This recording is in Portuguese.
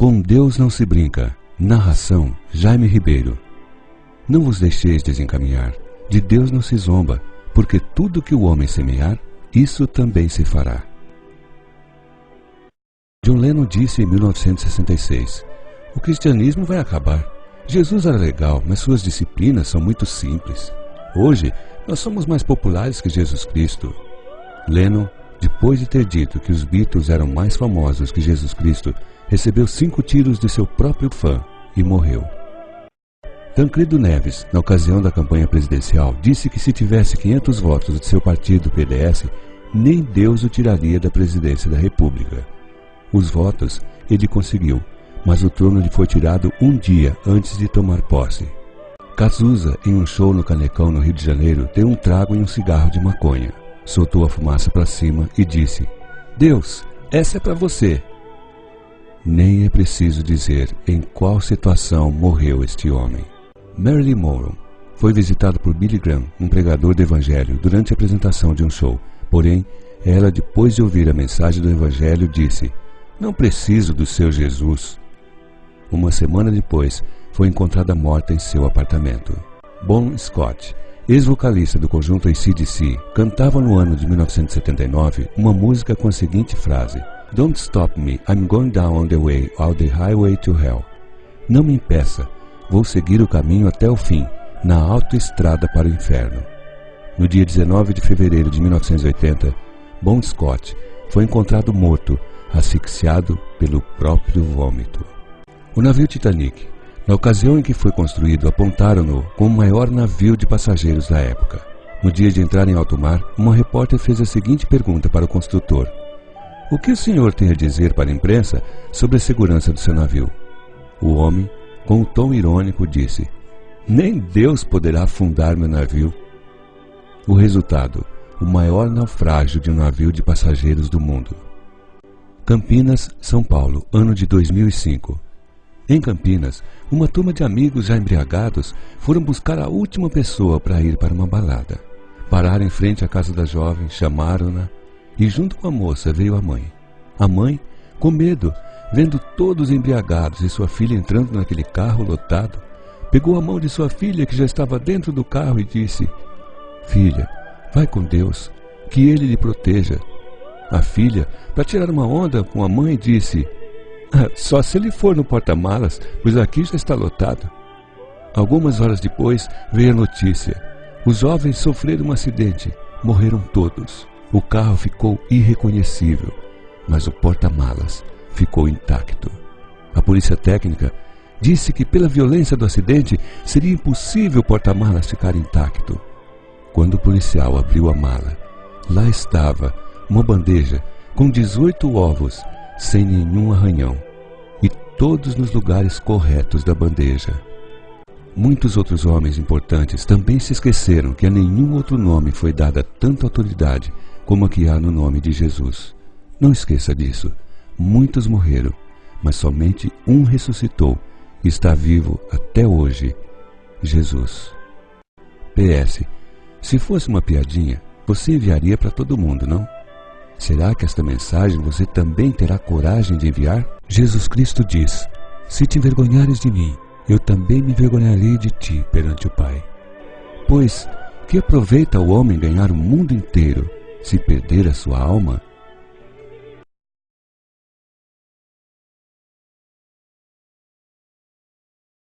Com Deus não se brinca. Narração Jaime Ribeiro. Não vos deixeis desencaminhar. De Deus não se zomba, porque tudo que o homem semear, isso também se fará. John Lennon disse em 1966: o cristianismo vai acabar. Jesus era legal, mas suas disciplinas são muito simples. Hoje, nós somos mais populares que Jesus Cristo. Lennon, depois de ter dito que os Beatles eram mais famosos que Jesus Cristo, recebeu 5 tiros de seu próprio fã e morreu. Tancredo Neves, na ocasião da campanha presidencial, disse que se tivesse 500 votos de seu partido PDS, nem Deus o tiraria da presidência da República. Os votos ele conseguiu, mas o trono lhe foi tirado um dia antes de tomar posse. Cazuza, em um show no Canecão, no Rio de Janeiro, deu um trago e um cigarro de maconha. Soltou a fumaça para cima e disse: Deus, essa é para você. Nem é preciso dizer em qual situação morreu este homem. Marilyn Monroe foi visitada por Billy Graham, um pregador do Evangelho, durante a apresentação de um show. Porém, ela, depois de ouvir a mensagem do Evangelho, disse: não preciso do seu Jesus. Uma semana depois, foi encontrada morta em seu apartamento. Bon Scott, ex-vocalista do conjunto AC/DC, cantava no ano de 1979 uma música com a seguinte frase: Don't stop me, I'm going down on the way, on the highway to hell. Não me impeça, vou seguir o caminho até o fim, na autoestrada para o inferno. No dia 19 de fevereiro de 1980, Bon Scott foi encontrado morto, asfixiado pelo próprio vômito. O navio Titanic, na ocasião em que foi construído, apontaram-no como o maior navio de passageiros da época. No dia de entrar em alto mar, uma repórter fez a seguinte pergunta para o construtor: o que o senhor tem a dizer para a imprensa sobre a segurança do seu navio? O homem, com um tom irônico, disse: nem Deus poderá afundar meu navio. O resultado: o maior naufrágio de um navio de passageiros do mundo. Campinas, São Paulo, ano de 2005. Em Campinas, uma turma de amigos já embriagados foram buscar a última pessoa para ir para uma balada. Pararam em frente à casa da jovem, chamaram-na e junto com a moça veio a mãe. A mãe, com medo, vendo todos embriagados e sua filha entrando naquele carro lotado, pegou a mão de sua filha que já estava dentro do carro e disse: filha, vai com Deus, que Ele lhe proteja. A filha, para tirar uma onda com a mãe, disse: só se ele for no porta-malas, pois aqui já está lotado. Algumas horas depois veio a notícia: os jovens sofreram um acidente, morreram todos. O carro ficou irreconhecível, mas o porta-malas ficou intacto. A polícia técnica disse que pela violência do acidente seria impossível o porta-malas ficar intacto. Quando o policial abriu a mala, lá estava uma bandeja com 18 ovos, sem nenhum arranhão, e todos nos lugares corretos da bandeja. Muitos outros homens importantes também se esqueceram que a nenhum outro nome foi dada tanta autoridade como a que há no nome de Jesus. Não esqueça disso. Muitos morreram, mas somente um ressuscitou e está vivo até hoje: Jesus. PS. Se fosse uma piadinha, você enviaria para todo mundo, não? Será que esta mensagem você também terá coragem de enviar? Jesus Cristo diz: se te envergonhares de mim, eu também me envergonharei de ti perante o Pai. Pois, que aproveita o homem ganhar o mundo inteiro, se perder a sua alma?